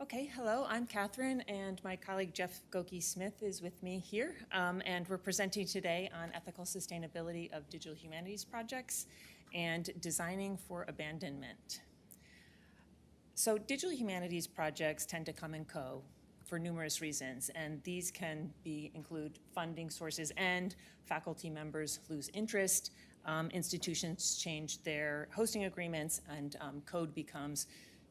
Okay, hello, I'm Catherine, and my colleague Jeff Goeke-Smith is with me here, and we're presenting today on ethical sustainability of digital humanities projects and designing for abandonment. So digital humanities projects tend to come and go for numerous reasons, and these can include funding sources and faculty members lose interest, institutions change their hosting agreements, and code becomes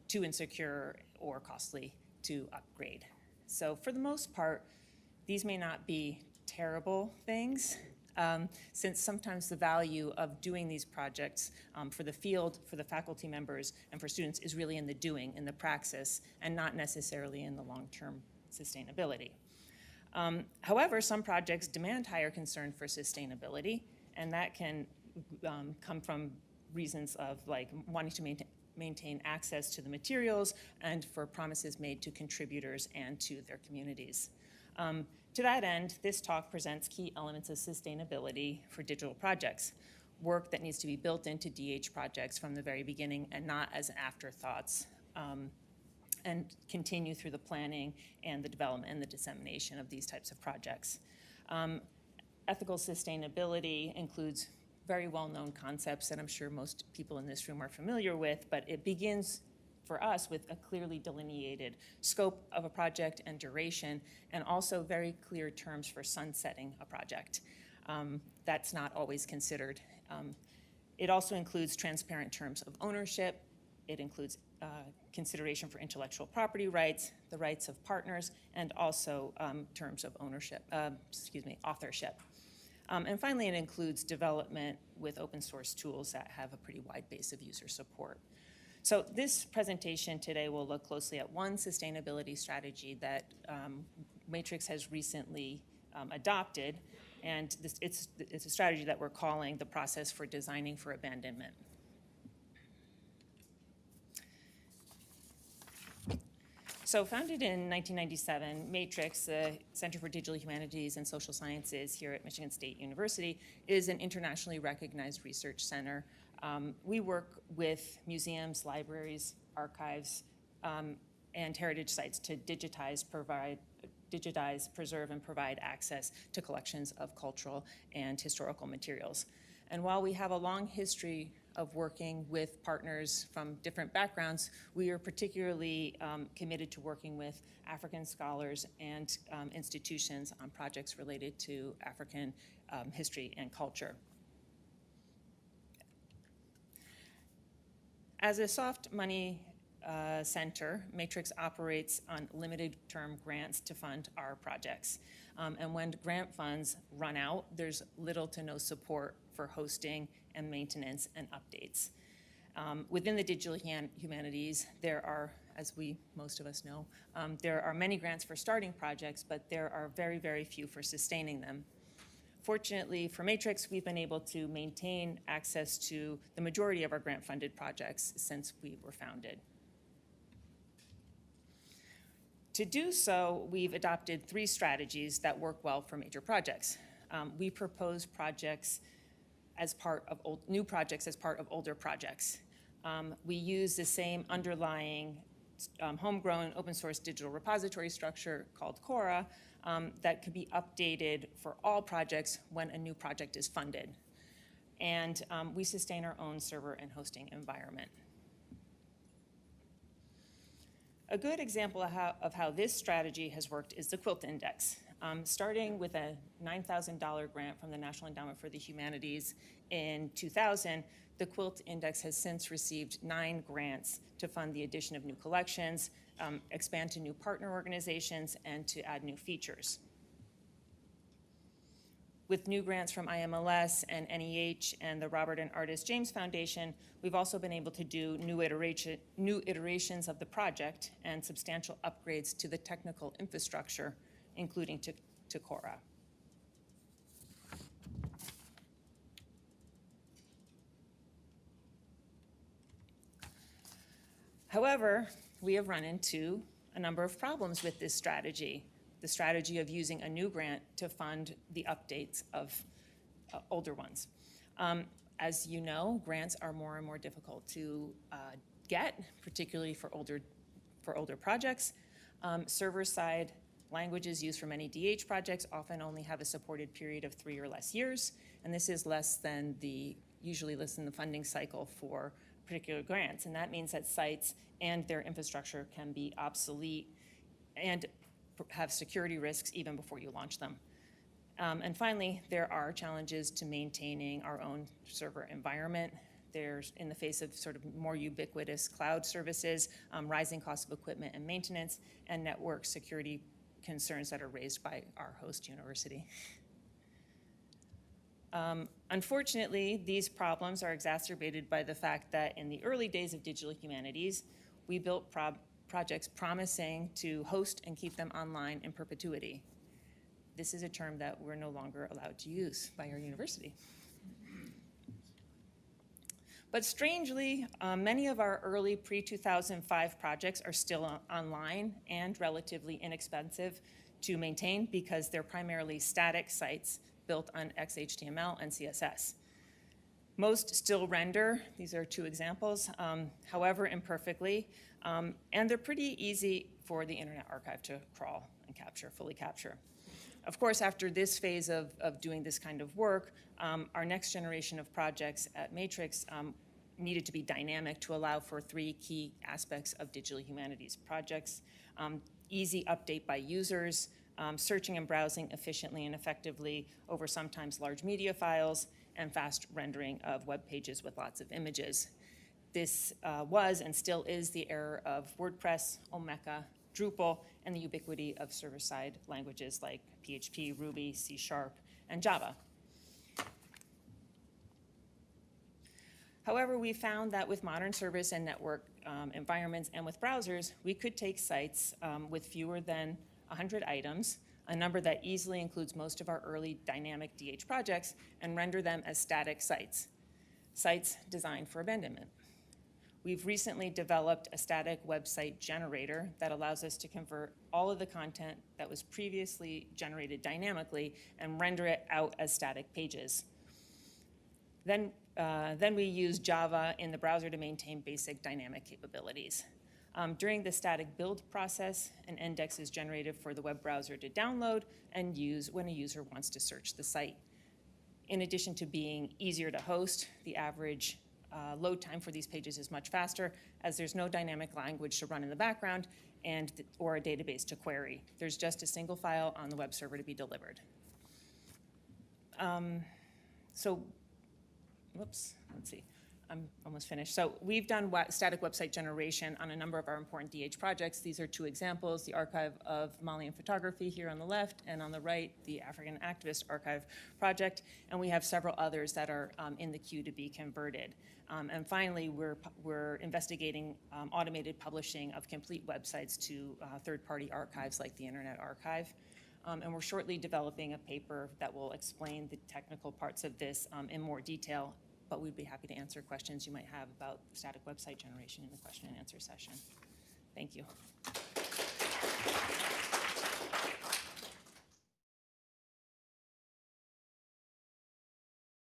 too insecure or costly to upgrade. So for the most part, these may not be terrible things, since sometimes the value of doing these projects for the field, for the faculty members, and for students is really in the doing, in the praxis, and not necessarily in the long-term sustainability. However, some projects demand higher concern for sustainability, and that can come from reasons of like wanting to maintain access to the materials and for promises made to contributors and to their communities. To that end, this talk presents key elements of sustainability for digital projects, work that needs to be built into DH projects from the very beginning and not as afterthoughts, and continue through the planning and the development and the dissemination of these types of projects. Ethical sustainability includes very well-known concepts that I'm sure most people in this room are familiar with, but it begins for us with a clearly delineated scope of a project and duration, and also very clear terms for sunsetting a project. That's not always considered. It also includes transparent terms of ownership. It includes consideration for intellectual property rights, the rights of partners, and also terms of ownership, authorship. And finally, it includes development with open source tools that have a pretty wide base of user support. So this presentation today will look closely at one sustainability strategy that Matrix has recently adopted, and it's a strategy that we're calling the process for designing for abandonment. So founded in 1997, Matrix, the Center for Digital Humanities and Social Sciences here at Michigan State University, is an internationally recognized research center. We work with museums, libraries, archives, and heritage sites to digitize, preserve, and provide access to collections of cultural and historical materials. And while we have a long history of working with partners from different backgrounds, we are particularly committed to working with African scholars and institutions on projects related to African history and culture. As a soft money center, Matrix operates on limited term grants to fund our projects. And when grant funds run out, there's little to no support for hosting and maintenance and updates. Within the digital humanities, there are, as most of us know, there are many grants for starting projects, but there are very, very few for sustaining them. Fortunately for Matrix, we've been able to maintain access to the majority of our grant-funded projects since we were founded. To do so, we've adopted 3 strategies that work well for major projects. We propose projects as part of new projects as part of older projects. We use the same underlying homegrown open source digital repository structure called Cora that can be updated for all projects when a new project is funded. And we sustain our own server and hosting environment. A good example of how this strategy has worked is the Quilt Index. Starting with a $9,000 grant from the National Endowment for the Humanities in 2000, the Quilt Index has since received 9 grants to fund the addition of new collections, expand to new partner organizations, and to add new features. With new grants from IMLS and NEH and the Robert and Artist James Foundation, we've also been able to do new iterations of the project and substantial upgrades to the technical infrastructure, including to Cora. However, we have run into a number of problems with this strategy. The strategy of using a new grant to fund the updates of older ones. As you know, grants are more and more difficult to get, particularly for for older projects. Server-side languages used for many DH projects often only have a supported period of 3 or less years, and this is usually less than the funding cycle for particular grants, and that means that sites and their infrastructure can be obsolete and have security risks even before you launch them. And finally, there are challenges to maintaining our own server environment. There's, in the face of sort of more ubiquitous cloud services, rising costs of equipment and maintenance, and network security concerns that are raised by our host university. Unfortunately, these problems are exacerbated by the fact that in the early days of digital humanities, we built projects promising to host and keep them online in perpetuity. This is a term that we're no longer allowed to use by our university. But strangely, many of our early pre-2005 projects are still online and relatively inexpensive to maintain because they're primarily static sites built on XHTML and CSS. Most still render, these are 2 examples, however imperfectly, and they're pretty easy for the Internet Archive to crawl and capture, fully capture. Of course, after this phase of doing this kind of work, our next generation of projects at Matrix needed to be dynamic to allow for 3 key aspects of digital humanities projects: easy update by users, searching and browsing efficiently and effectively over sometimes large media files, and fast rendering of web pages with lots of images. This was and still is the era of WordPress, Omeka, Drupal, and the ubiquity of server-side languages like PHP, Ruby, C#, and Java. However, we found that with modern service and network environments and with browsers, we could take sites with fewer than 100 items, a number that easily includes most of our early dynamic DH projects, and render them as static sites designed for abandonment. We've recently developed a static website generator that allows us to convert all of the content that was previously generated dynamically and render it out as static pages. Then we use Java in the browser to maintain basic dynamic capabilities. During the static build process, an index is generated for the web browser to download and use when a user wants to search the site. In addition to being easier to host, the average load time for these pages is much faster, as there's no dynamic language to run in the background or a database to query. There's just a single file on the web server to be delivered. Let's see. I'm almost finished. So we've done static website generation on a number of our important DH projects. These are 2 examples: the Archive of Malian Photography here on the left, and on the right, the African Activist Archive project. And we have several others that are in the queue to be converted. And finally, we're investigating automated publishing of complete websites to third-party archives like the Internet Archive. And we're shortly developing a paper that will explain the technical parts of this in more detail, but we'd be happy to answer questions you might have about static website generation in the question and answer session. Thank you.